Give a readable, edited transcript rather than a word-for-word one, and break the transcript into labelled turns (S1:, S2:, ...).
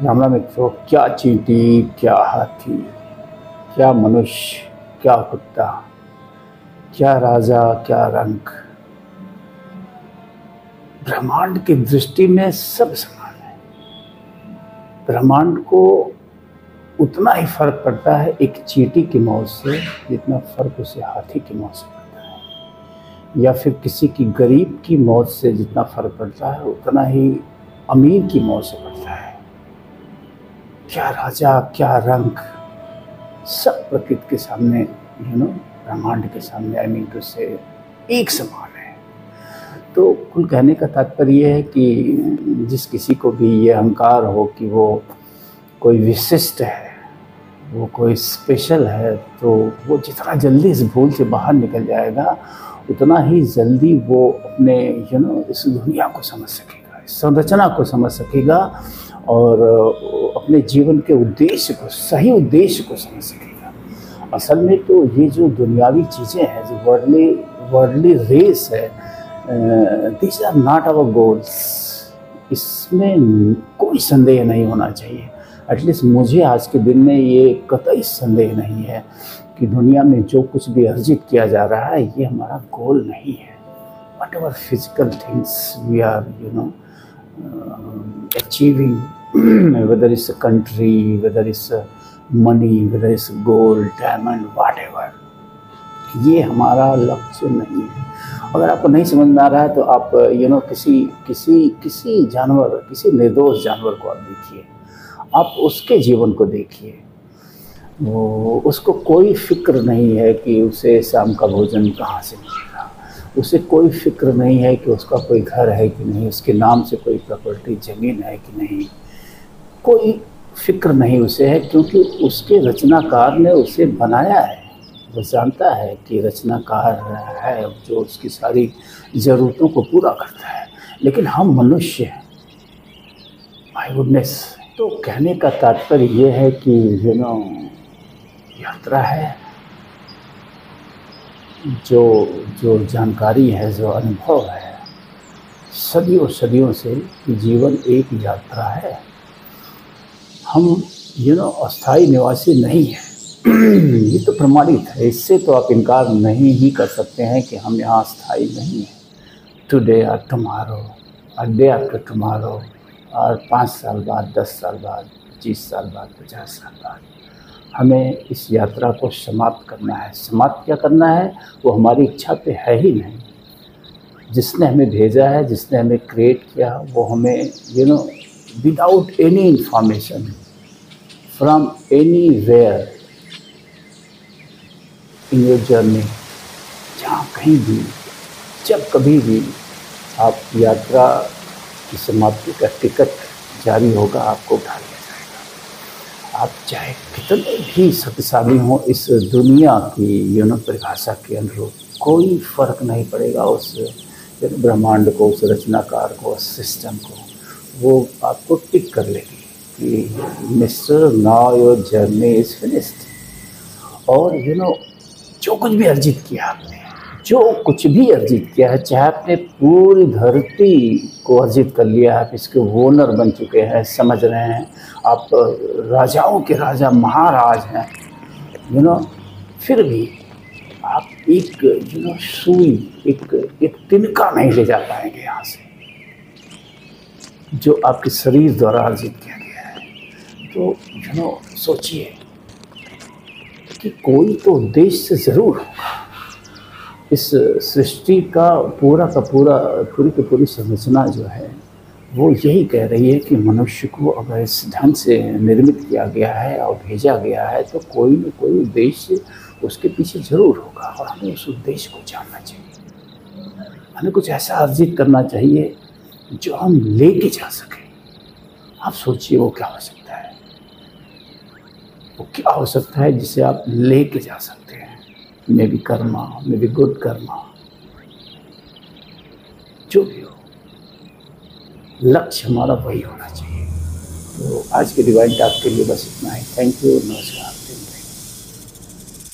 S1: राम राम मित्रों, क्या चींटी, क्या हाथी, क्या मनुष्य, क्या कुत्ता, क्या राजा, क्या रंक। ब्रह्मांड की दृष्टि में सब समान है। ब्रह्मांड को उतना ही फर्क पड़ता है एक चींटी की मौत से जितना फर्क उसे हाथी की मौत से पड़ता है, या फिर किसी की गरीब की मौत से जितना फर्क पड़ता है उतना ही अमीर की मौत से पड़ता है। क्या राजा, क्या रंक, सब प्रकृति के सामने, ब्रह्मांड के सामने, आई मीन टू से, एक समान है। तो कुल कहने का तात्पर्य यह है कि जिस किसी को भी ये अहंकार हो कि वो कोई विशिष्ट है, वो कोई स्पेशल है, तो वो जितना जल्दी इस भूल से बाहर निकल जाएगा उतना ही जल्दी वो अपने इस दुनिया को समझ सकेगा, इस संरचना को समझ सकेगा और अपने जीवन के उद्देश्य को, सही उद्देश्य को समझ सकेगा। असल में तो ये जो दुनियावी चीज़ें हैं, जो वर्ल्डली रेस है, this are not our goals. इसमें कोई संदेह नहीं होना चाहिए। एटलीस्ट मुझे आज के दिन में ये कतई संदेह नहीं है कि दुनिया में जो कुछ भी अर्जित किया जा रहा है ये हमारा गोल नहीं है। Whatever physical things we are achieving, whether it's a country, whether it's money, whether it's gold, diamond, whatever, ये हमारा लक्ष्य नहीं है। अगर आपको नहीं समझ में आ रहा है तो आप किसी जानवर, किसी निर्दोष जानवर को आप देखिए, आप उसके जीवन को देखिए। वो उसको कोई फिक्र नहीं है कि उसे शाम का भोजन कहाँ से मिलेगा, उसे कोई फिक्र नहीं है कि उसका कोई घर है कि नहीं, उसके नाम से कोई प्रॉपर्टी ज़मीन है कि नहीं, कोई फिक्र नहीं उसे है, क्योंकि उसके रचनाकार ने उसे बनाया है। वो जानता है कि रचनाकार है जो उसकी सारी ज़रूरतों को पूरा करता है। लेकिन हम मनुष्य हैं, माय गुडनेस। तो कहने का तात्पर्य ये है कि यात्रा है, जो जानकारी है, जो अनुभव है, सदियों सदियों से जीवन एक यात्रा है। हम अस्थायी निवासी नहीं हैं। ये तो प्रमाणित है, इससे तो आप इनकार नहीं ही कर सकते हैं कि हम यहाँ स्थायी नहीं हैं। टुडे और टुमारो और डे आफ्टर टुमारो, और 5 साल बाद, 10 साल बाद, 25 साल बाद, 50 साल बाद हमें इस यात्रा को समाप्त करना है। समाप्त क्या करना है वो हमारी इच्छा पे है ही नहीं। जिसने हमें भेजा है, जिसने हमें क्रिएट किया, वो हमें without any information from anywhere in your journey, जहाँ कहीं भी, जब कभी भी आप यात्रा की समाप्ति का टिकट जारी होगा, आपको उठा लिया जाएगा। आप चाहे कितने भी शक्तिशाली हों इस दुनिया की परिभाषा के अनुरूप, कोई फर्क नहीं पड़ेगा उस ब्रह्मांड को, उस रचनाकार को, उस सिस्टम को। वो आपको टिक कर लेगी कि mister, now your journey is finished. और जो कुछ भी अर्जित किया आपने, जो कुछ भी अर्जित किया है, चाहे आपने पूरी धरती को अर्जित कर लिया, आप इसके ओनर बन चुके हैं, समझ रहे हैं, आप राजाओं के राजा, महाराज हैं, फिर भी आप एक सुई, एक तिनका नहीं ले जा पाएंगे यहाँ से जो आपके शरीर द्वारा अर्जित किया गया है। तो सोचिए कि कोई तो उद्देश्य ज़रूर होगा। इस सृष्टि का पूरी की पूरी संरचना जो है वो यही कह रही है कि मनुष्य को अगर इस ढंग से निर्मित किया गया है और भेजा गया है तो कोई न कोई उद्देश्य उसके पीछे ज़रूर होगा, और हमें उस उद्देश्य को जानना चाहिए। हमें कुछ ऐसा अर्जित करना चाहिए जो हम लेके जा सकें। आप सोचिए वो क्या हो सकता है, वो क्या हो सकता है जिसे आप लेके जा सकते हैं। May be Karma, may be good Karma, जो भी हो, लक्ष्य हमारा वही होना चाहिए। तो आज के डिवाइन टॉक के लिए बस इतना ही। थैंक यू, नमस्कार।